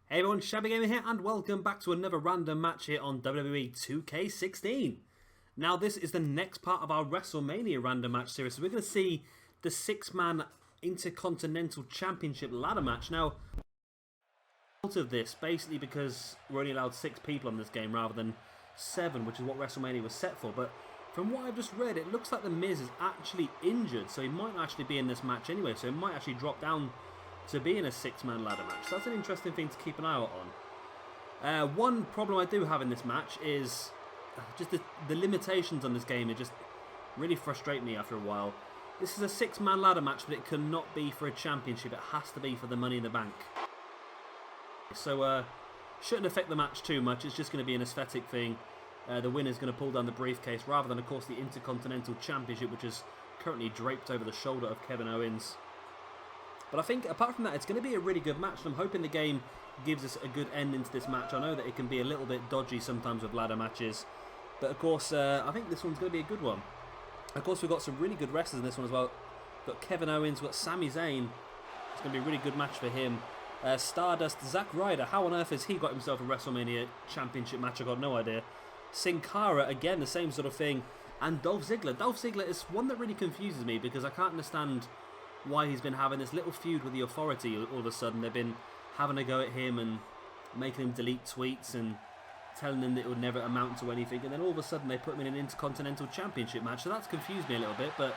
Hey everyone, Shabby Gamer here, and welcome back to another random match here on WWE 2K16. Now, this is the next part of our Wrestlemania random match series, so we're going to see the 6-man Intercontinental Championship ladder match. Now, out of this, basically because we're only allowed 6 people on this game rather than 7, which is what Wrestlemania was set for, but from what I've just read, it looks like The Miz is actually injured, so he might actually be in this match anyway, so he might actually drop down to be in a 6-man ladder match. So that's an interesting thing to keep an eye out on. One problem I do have in this match is just the limitations on this game. It just really frustrate me after a while. This is a 6-man ladder match, but it cannot be for a championship. It has to be for the Money in the Bank. So shouldn't affect the match too much. It's just going to be an aesthetic thing. The winner's going to pull down the briefcase rather than, of course, the Intercontinental Championship, which is currently draped over the shoulder of Kevin Owens. But I think, apart from that, it's going to be a really good match, and I'm hoping the game gives us a good ending to this match. I know that it can be a little bit dodgy sometimes with ladder matches, but of course, I think this one's going to be a good one. Of course, we've got some really good wrestlers in this one as well. We've got Kevin Owens, we've got Sami Zayn. It's going to be a really good match for him. Stardust, Zack Ryder. How on earth has he got himself a WrestleMania Championship match? I've got no idea. Sin Cara, again, the same sort of thing. And Dolph Ziggler. Dolph Ziggler is one that really confuses me because I can't understand why he's been having this little feud with the Authority all of a sudden. They've been having a go at him and making him delete tweets and telling him that it would never amount to anything, and then all of a sudden they put him in an Intercontinental Championship match, so that's confused me a little bit, but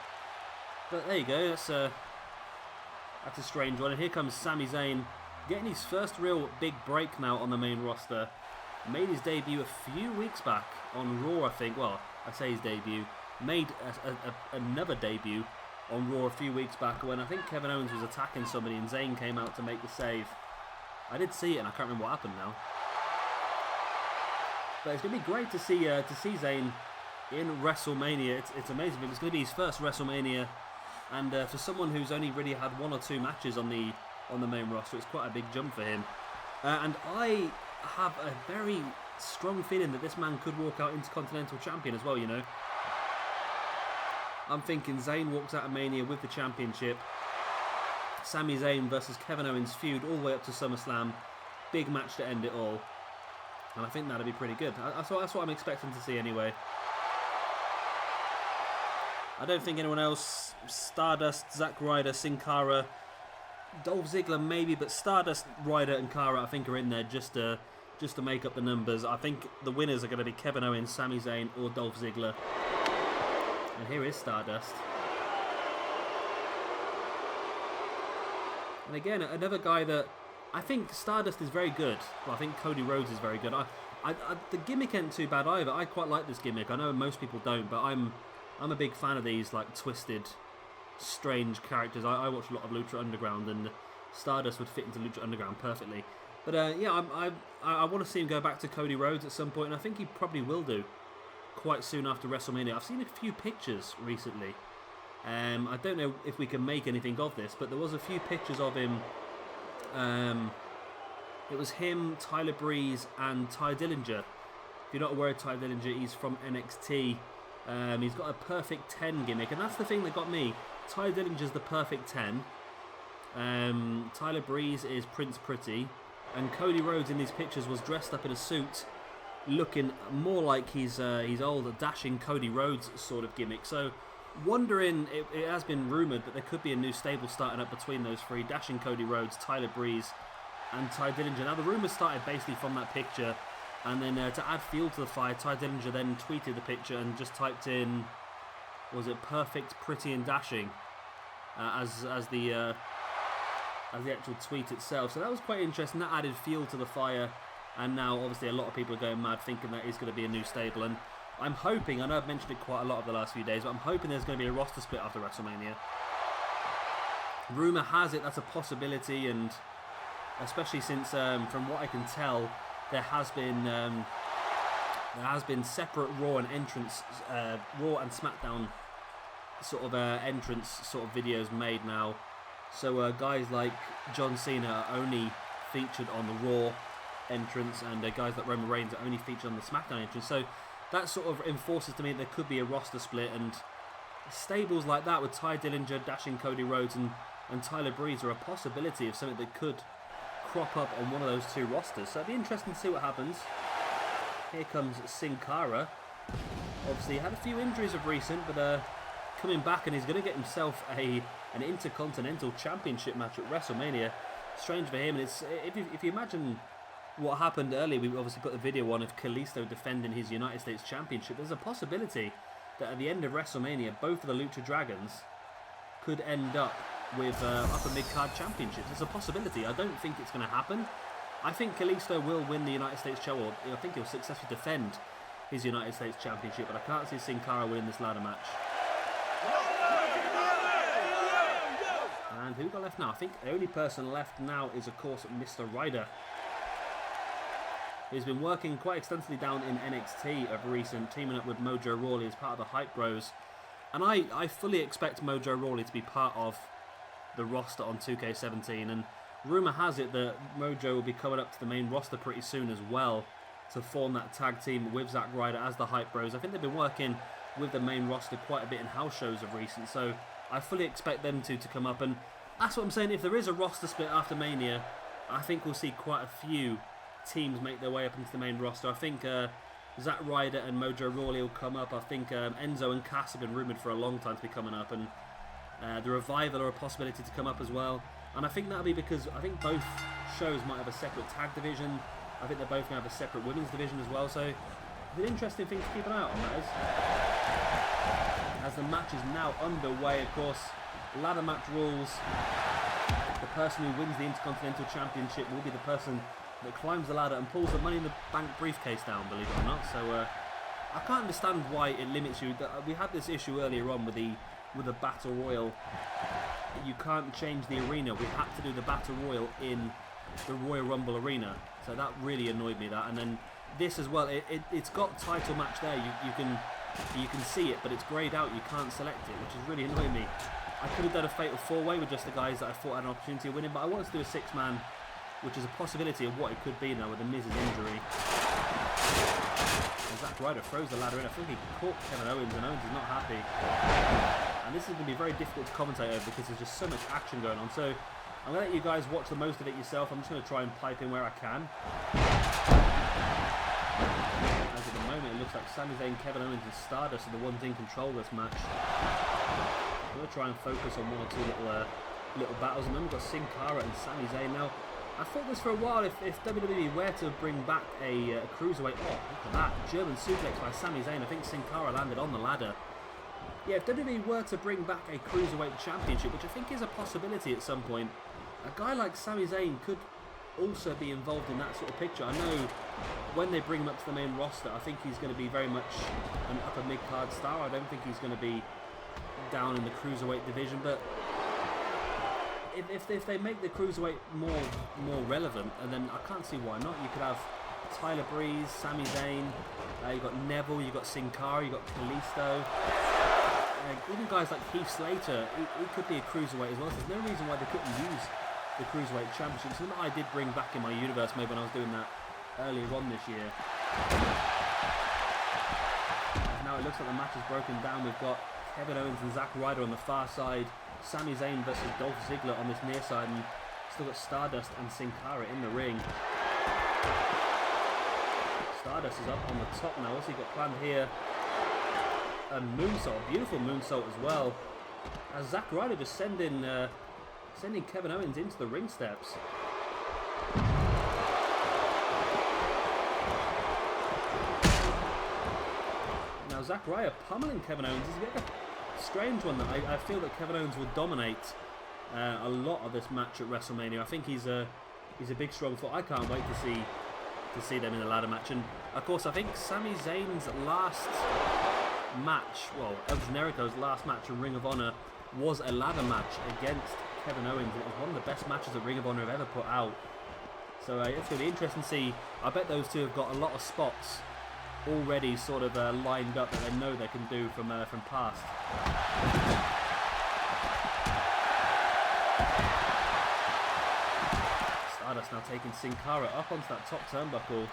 there you go, that's a strange one. And here comes Sami Zayn, getting his first real big break now on the main roster. Made his debut a few weeks back on Raw, I think. Well, I say his debut. Made another debut on Raw a few weeks back when I think Kevin Owens was attacking somebody and Zayn came out to make the save. I did see it and I can't remember what happened now. But it's going to be great to see Zayn in WrestleMania. It's amazing. It's going to be his first WrestleMania, and for someone who's only really had 1 or 2 matches on the main roster, it's quite a big jump for him. And I have a very strong feeling that this man could walk out Intercontinental Champion as well, you know. I'm thinking Zayn walks out of Mania with the championship. Sami Zayn versus Kevin Owens feud all the way up to SummerSlam. Big match to end it all. And I think that'd be pretty good. That's what I'm expecting to see anyway. I don't think anyone else. Stardust, Zack Ryder, Sin Cara, Dolph Ziggler maybe, but Stardust, Ryder and Cara I think are in there just to make up the numbers. I think the winners are going to be Kevin Owens, Sami Zayn or Dolph Ziggler. And here is Stardust. And again, another guy that I think Stardust is very good. Well, I think Cody Rhodes is very good. The gimmick ain't too bad either. I quite like this gimmick. I know most people don't, but I'm a big fan of these like twisted, strange characters. I watch a lot of Lucha Underground, and Stardust would fit into Lucha Underground perfectly. But yeah, I want to see him go back to Cody Rhodes at some point, and I think he probably will do quite soon after WrestleMania. I've seen a few pictures recently. I don't know if we can make anything of this, but there was a few pictures of him. It was him, Tyler Breeze, and Ty Dillinger. If you're not aware of Ty Dillinger, he's from NXT. He's got a perfect 10 gimmick, and that's the thing that got me. Ty Dillinger's the perfect 10. Tyler Breeze is Prince Pretty, and Cody Rhodes in these pictures was dressed up in a suit, looking more like his old dashing Cody Rhodes sort of gimmick. So, wondering, it has been rumoured that there could be a new stable starting up between those three, dashing Cody Rhodes, Tyler Breeze and Ty Dillinger. Now the rumours started basically from that picture, and then to add fuel to the fire, Ty Dillinger then tweeted the picture and just typed in, was it perfect, pretty and dashing, as the actual tweet itself. So that was quite interesting. That added fuel to the fire. And now, obviously, a lot of people are going mad thinking that is going to be a new stable. And I'm hoping, I know I've mentioned it quite a lot over the last few days, but I'm hoping there's going to be a roster split after WrestleMania. Rumour has it that's a possibility, and especially since, from what I can tell, there has been separate Raw and SmackDown sort of entrance sort of videos made now. So guys like John Cena are only featured on the Raw entrance, and guys like Roman Reigns are only featured on the SmackDown entrance. So that sort of enforces to me that there could be a roster split, and stables like that with Ty Dillinger dashing Cody Rhodes and Tyler Breeze are a possibility of something that could crop up on one of those two rosters. So it'll be interesting to see what happens. Here comes Sin Cara. Obviously, he had a few injuries of recent, but coming back, and he's going to get himself an Intercontinental Championship match at WrestleMania. Strange for him, and it's if you imagine what happened earlier, we obviously put the video on of Kalisto defending his United States Championship. There's a possibility that at the end of WrestleMania, both of the Lucha Dragons could end up with upper mid-card championships. It's a possibility. I don't think it's going to happen. I think Kalisto will win the United States Championship, or I think he'll successfully defend his United States Championship, but I can't see Sin Cara winning this ladder match. And who got left now? I think the only person left now is, of course, Mr. Ryder. He's been working quite extensively down in NXT of recent, teaming up with Mojo Rawley as part of the Hype Bros. And I fully expect Mojo Rawley to be part of the roster on 2K17. And rumour has it that Mojo will be coming up to the main roster pretty soon as well to form that tag team with Zack Ryder as the Hype Bros. I think they've been working with the main roster quite a bit in house shows of recent, so I fully expect them to come up. And that's what I'm saying, if there is a roster split after Mania, I think we'll see quite a few teams make their way up into the main roster. I think Zack Ryder and Mojo Rawley will come up. I think Enzo and Cass have been rumoured for a long time to be coming up, and the Revival are a possibility to come up as well. And I think that'll be because I think both shows might have a separate tag division. I think they're both going to have a separate women's division as well, so it's an interesting thing to keep an eye out on, that is. As the match is now underway, of course, ladder match rules. The person who wins the Intercontinental Championship will be the person that climbs the ladder and pulls the Money in the Bank briefcase down, believe it or not. So I can't understand why it limits you. We had this issue earlier on with the Battle Royal. You can't change the arena. We had to do the Battle Royal in the Royal Rumble arena. So that really annoyed me, that. And then this as well, it's got title match there. You can see it, but it's greyed out. You can't select it, which is really annoying me. I could have done a fatal 4-way with just the guys that I thought had an opportunity of winning, but I wanted to do a 6-man, which is a possibility of what it could be now with the Miz's injury. And Zack Ryder throws the ladder in. I think he caught Kevin Owens, and Owens is not happy. And this is going to be very difficult to commentate over because there's just so much action going on. So I'm going to let you guys watch the most of it yourself. I'm just going to try and pipe in where I can. As at the moment, it looks like Sami Zayn, Kevin Owens and Stardust are the ones in control of this match. I'm going to try and focus on one or two little battles. And then we've got Sin Cara and Sami Zayn. Now, I thought this for a while, if WWE were to bring back a cruiserweight, oh, look at that, German suplex by Sami Zayn. I think Sin Cara landed on the ladder. Yeah, if WWE were to bring back a cruiserweight championship, which I think is a possibility at some point, a guy like Sami Zayn could also be involved in that sort of picture. I know when they bring him up to the main roster, I think he's going to be very much an upper mid-card star. I don't think he's going to be down in the cruiserweight division, but if they make the cruiserweight more relevant, and then I can't see why not. You could have Tyler Breeze, Sami Zayn, you've got Neville, you've got Sin Cara, you've got Kalisto. Even guys like Heath Slater, he could be a cruiserweight as well. So there's no reason why they couldn't use the cruiserweight championship. Something that I did bring back in my universe maybe when I was doing that earlier on this year. And now it looks like the match is broken down. We've got Kevin Owens and Zack Ryder on the far side, Sami Zayn versus Dolph Ziggler on this near side, and still got Stardust and Sin Cara in the ring. Stardust is up on the top now. What's he got planned here? A moonsault, beautiful moonsault as well. As Zack Ryder just sending Kevin Owens into the ring steps. Now Zack Ryder pummeling Kevin Owens is a bit of a strange one. That I feel that Kevin Owens will dominate a lot of this match at WrestleMania. I think he's a big strong foot. I can't wait to see them in a ladder match. And of course, I think Sami Zayn's last match, well, El Generico's last match in Ring of Honor was a ladder match against Kevin Owens. It was one of the best matches that Ring of Honor have ever put out. So it's going to be interesting to see. I bet those two have got a lot of spots already sort of lined up that they know they can do from past. Stardust now taking Sin Cara up onto that top turnbuckle.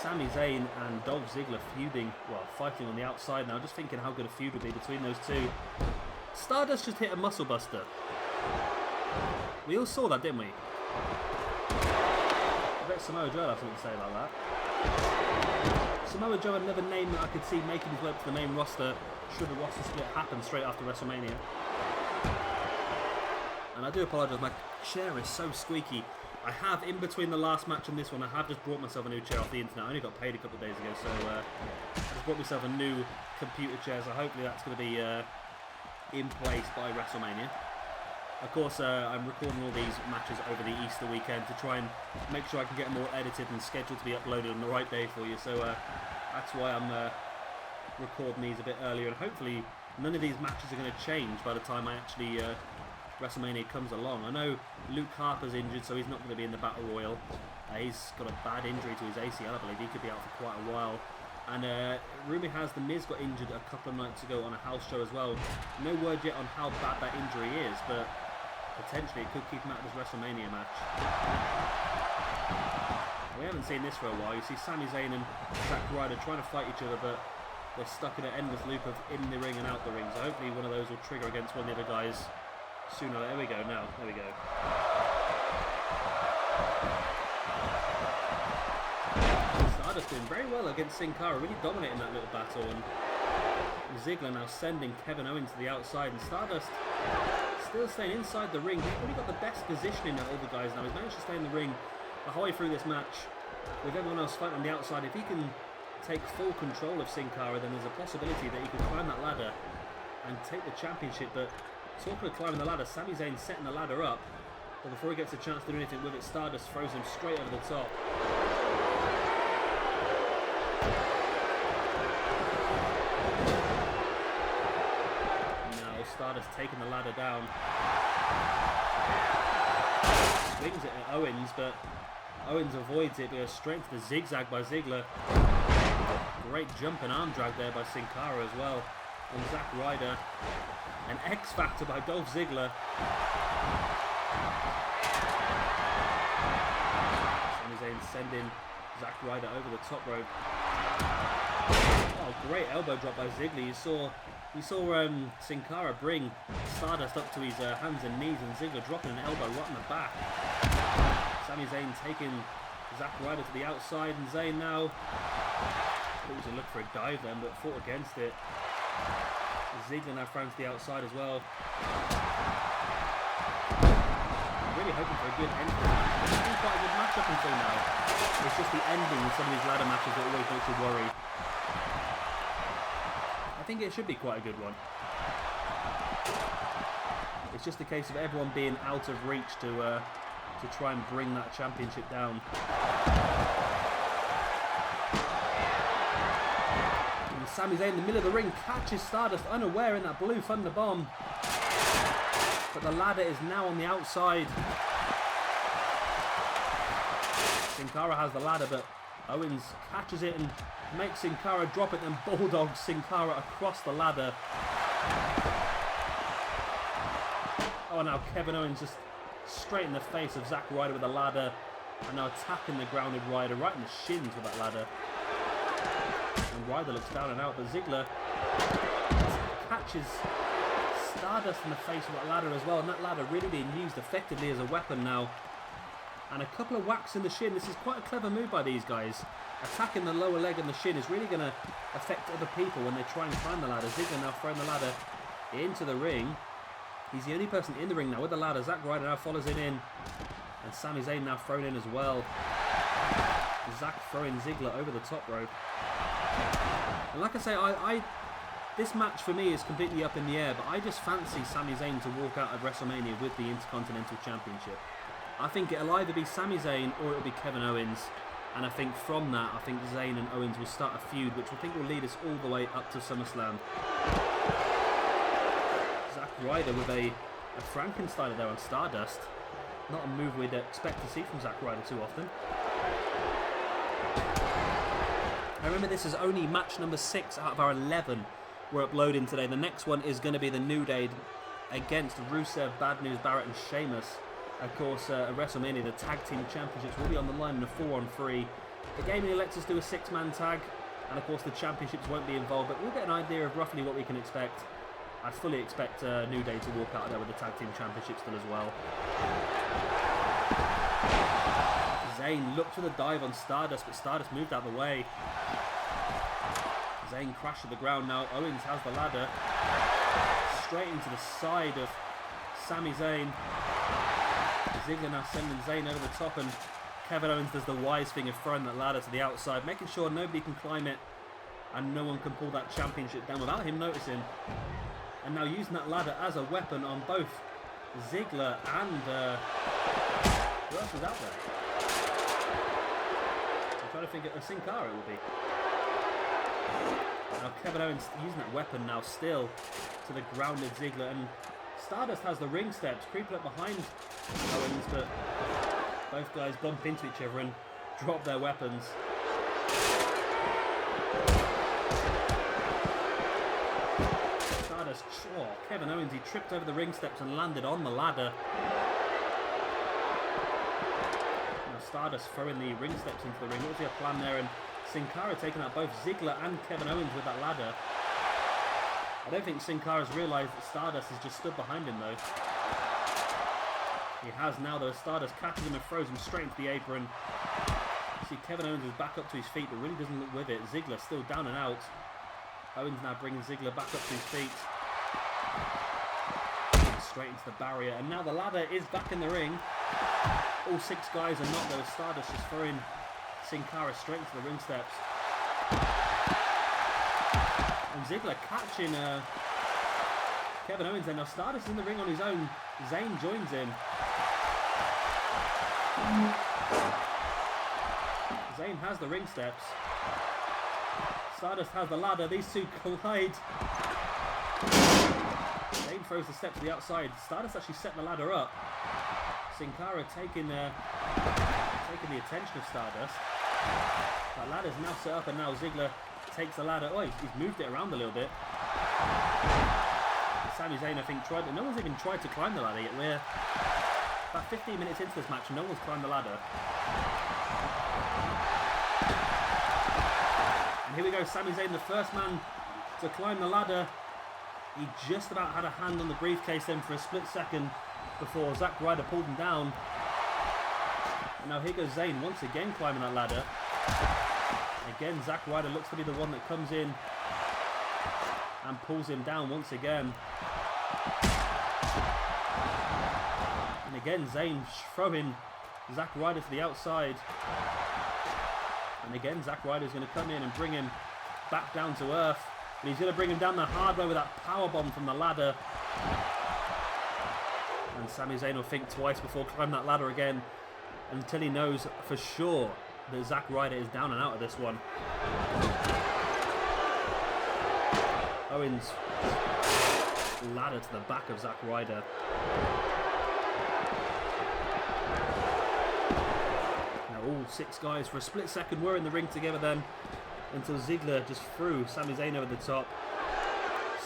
Sami Zayn and Dolph Ziggler feuding, well, fighting on the outside now. Just thinking how good a feud would be between those two. Stardust just hit a muscle buster. We all saw that, didn't we? I bet Samoa Joe has something to say about that. Samoa Joe, another name that I could see making his way up to the main roster should the roster split happen straight after WrestleMania. And I do apologise, my chair is so squeaky. I have, in between the last match and this one, I have just brought myself a new chair off the internet. I only got paid a couple of days ago, so I just brought myself a new computer chair, so hopefully that's going to be in place by WrestleMania. Of course, I'm recording all these matches over the Easter weekend to try and make sure I can get them all edited and scheduled to be uploaded on the right day for you, so that's why I'm recording these a bit earlier, and hopefully none of these matches are going to change by the time I actually WrestleMania comes along. I know Luke Harper's injured, so he's not going to be in the Battle Royal. He's got a bad injury to his ACL, I believe. He could be out for quite a while. And rumour has The Miz got injured a couple of nights ago on a house show as well. No word yet on how bad that injury is, but potentially it could keep him out of this WrestleMania match. We haven't seen this for a while. You see Sami Zayn and Zack Ryder trying to fight each other, but they're stuck in an endless loop of in the ring and out the ring. So hopefully one of those will trigger against one of the other guys sooner. There we go, now. There we go. Stardust doing very well against Sin Cara, really dominating that little battle. And Ziggler now sending Kevin Owens to the outside. And Stardust still staying inside the ring. He's probably got the best positioning of all the guys now. He's managed to stay in the ring the whole way through this match with everyone else fighting on the outside. If he can take full control of Sin Cara, then there's a possibility that he could climb that ladder and take the championship. But talking of climbing the ladder, Sami Zayn setting the ladder up, but before he gets a chance to do anything with it, Stardust throws him straight over the top. Now Stardust taking the ladder down. Swings it at Owens, but Owens avoids it, but a straight to the zigzag by Ziggler. Great jumping arm drag there by Sin Cara as well on Zack Ryder. An X Factor by Dolph Ziggler. Sami Zayn sending Zack Ryder over the top rope. Oh, great elbow drop by Ziggler. You saw Sin Cara bring Stardust up to his hands and knees, and Ziggler dropping an elbow right in the back. Sami Zayn taking Zack Ryder to the outside, and Zayn now was a look for a dive then, but fought against it. Ziggler now thrown to the outside as well. Really hoping for a good end to the match. It's been quite a good match up until now. It's just the ending of some of these ladder matches that always makes you worry. I think it should be quite a good one. It's just a case of everyone being out of reach to try and bring that championship down. And Sami Zayn in the middle of the ring catches Stardust unaware in that blue thunder bomb. But the ladder is now on the outside. Sin Cara has the ladder, but Owens catches it and makes Sin Cara drop it, and bulldogs Sin Cara across the ladder. Oh, now Kevin Owens just straight in the face of Zack Ryder with the ladder, and now attacking the grounded Ryder right in the shins with that ladder. And Ryder looks down and out, but Ziggler catches Stardust in the face with that ladder as well, and that ladder really being used effectively as a weapon now. And a couple of whacks in the shin. This is quite a clever move by these guys. Attacking the lower leg and the shin is really going to affect other people when they try and climb the ladder. Ziggler now throwing the ladder into the ring. He's the only person in the ring now with the ladder. Zack Ryder now follows it in. And Sami Zayn now thrown in as well. Zack throwing Ziggler over the top rope. And like I say, this match for me is completely up in the air, but I just fancy Sami Zayn to walk out of WrestleMania with the Intercontinental Championship. I think it'll either be Sami Zayn or it'll be Kevin Owens. And I think from that, I think Zayn and Owens will start a feud, which I think will lead us all the way up to SummerSlam. Zack Ryder with a Frankensteiner there on Stardust. Not a move we'd expect to see from Zack Ryder too often. Now remember, this is only match number 6 out of our 11 we're uploading today. The next one is going to be the New Day against Rusev, Bad News Barrett and Sheamus. Of course, at WrestleMania, the Tag Team Championships will be on the line in a 4-on-3. The gaming lets us do a 6-man tag, and of course the championships won't be involved, but we'll get an idea of roughly what we can expect. I fully expect New Day to walk out of there with the Tag Team Championship still as well. Zayn looked for the dive on Stardust, but Stardust moved out of the way. Zayn crashed to the ground now. Owens has the ladder. Straight into the side of Sami Zayn. Ziggler now sending Zayn over the top, and Kevin Owens does the wise thing of throwing that ladder to the outside, making sure nobody can climb it and no one can pull that championship down without him noticing. And now using that ladder as a weapon on both Ziggler and who else was out there? I'm trying to think of Sin Cara it will be. Now Kevin Owens using that weapon now still to the grounded Ziggler, and Stardust has the ring steps creeping up behind Owens, but both guys bump into each other and drop their weapons. Stardust, Kevin Owens, he tripped over the ring steps and landed on the ladder. Now Stardust throwing the ring steps into the ring. What was their plan there? And Sin Cara taking out both Ziggler and Kevin Owens with that ladder. I don't think Sin Cara's realised that Stardust has just stood behind him though. He has now though. Stardust catches him and throws him straight into the apron. You see Kevin Owens is back up to his feet but really doesn't look with it. Ziggler still down and out. Owens now bringing Ziggler back up to his feet. Straight into the barrier, and now the ladder is back in the ring. All 6 guys are not though. Stardust just throwing Sin Cara straight into the ring steps. And Ziggler catching Kevin Owens then. Now Stardust is in the ring on his own. Zayn joins him. Zayn has the ring steps. Stardust has the ladder. These two collide. Zayn throws the steps to the outside. Stardust actually set the ladder up. Sin Cara taking the attention of Stardust. That ladder's now set up, and now Ziggler takes the ladder. Oh, he's moved it around a little bit. Sami Zayn, I think, tried. No one's even tried to climb the ladder yet. We're about 15 minutes into this match, and no one's climbed the ladder. And here we go, Sami Zayn, the first man to climb the ladder. He just about had a hand on the briefcase then for a split second before Zack Ryder pulled him down. And now here goes Zayn once again climbing that ladder. Again, Zack Ryder looks to be the one that comes in and pulls him down once again. And again, Zayn throwing Zack Ryder to the outside. And again, Zack Ryder is going to come in and bring him back down to earth. And he's going to bring him down the hard way with that powerbomb from the ladder. And Sami Zayn will think twice before climbing that ladder again until he knows for sure that Zack Ryder is down and out of this one. Owens ladder to the back of Zack Ryder. Now all 6 guys for a split second were in the ring together then, until Ziggler just threw Sami Zayn over the top.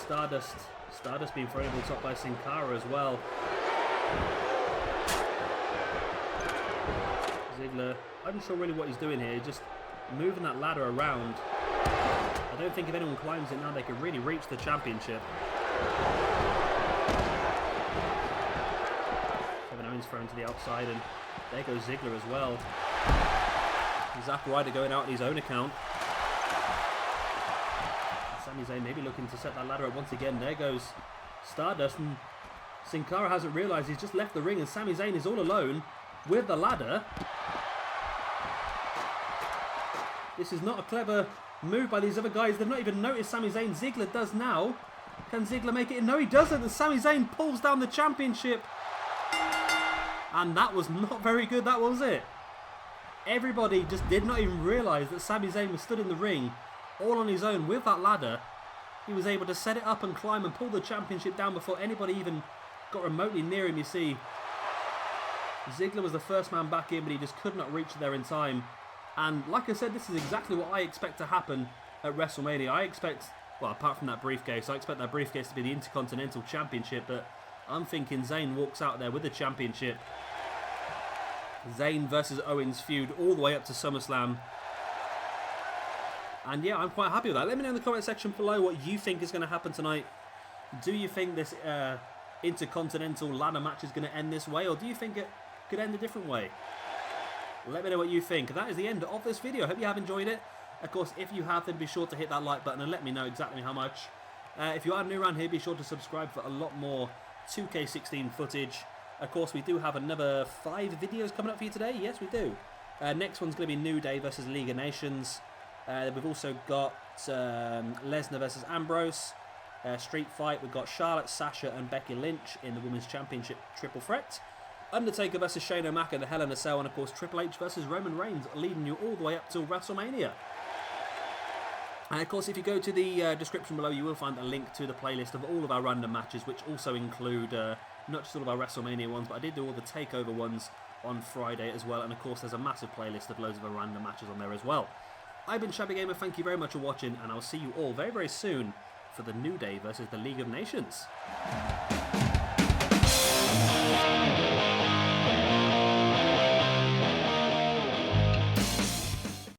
Stardust being thrown over the top by Sin Cara as well. Ziggler, I'm not sure really what he's doing here, just moving that ladder around. I don't think if anyone climbs it now they can really reach the championship. Kevin Owens thrown to the outside, and there goes Ziggler as well. Zack Ryder going out on his own account. Sami Zayn maybe looking to set that ladder up once again. There goes Stardust, and Sin Cara hasn't realised he's just left the ring, and Sami Zayn is all alone with the ladder. This is not a clever move by these other guys. They've not even noticed Sami Zayn. Ziggler does now. Can Ziggler make it? No, he doesn't. And Sami Zayn pulls down the championship. And that was not very good, that was it. Everybody just did not even realise that Sami Zayn was stood in the ring all on his own with that ladder. He was able to set it up and climb and pull the championship down before anybody even got remotely near him, you see. Ziggler was the first man back in, but he just could not reach there in time. And like I said, this is exactly what I expect to happen at WrestleMania. I expect, well, apart from that briefcase, I expect that briefcase to be the Intercontinental Championship, but I'm thinking Zayn walks out there with the championship. Zayn versus Owens feud all the way up to SummerSlam. And yeah, I'm quite happy with that. Let me know in the comment section below what you think is going to happen tonight Do you think this Intercontinental ladder match is going to end this way, or do you think it could end a different way? Let me know what you think. That is the end of this video. I hope you have enjoyed it. Of course, if you have, then be sure to hit that like button and let me know exactly how much. If you are new around here, be sure to subscribe for a lot more 2K16 footage. Of course, we do have another 5 videos coming up for you today. Yes, we do. Next one's going to be New Day versus League of Nations. We've also got Lesnar versus Ambrose. Street Fight, we've got Charlotte, Sasha and Becky Lynch in the Women's Championship Triple Threat. Undertaker versus Shane O'Mac in the Hell in a Cell. And of course, Triple H versus Roman Reigns, leading you all the way up till WrestleMania. And of course, if you go to the description below, you will find a link to the playlist of all of our random matches, which also include not just all of our WrestleMania ones, but I did do all the TakeOver ones on Friday as well. And of course, there's a massive playlist of loads of our random matches on there as well. I've been Shabby Gamer, thank you very much for watching, and I'll see you all very, very soon for the New Day versus the League of Nations.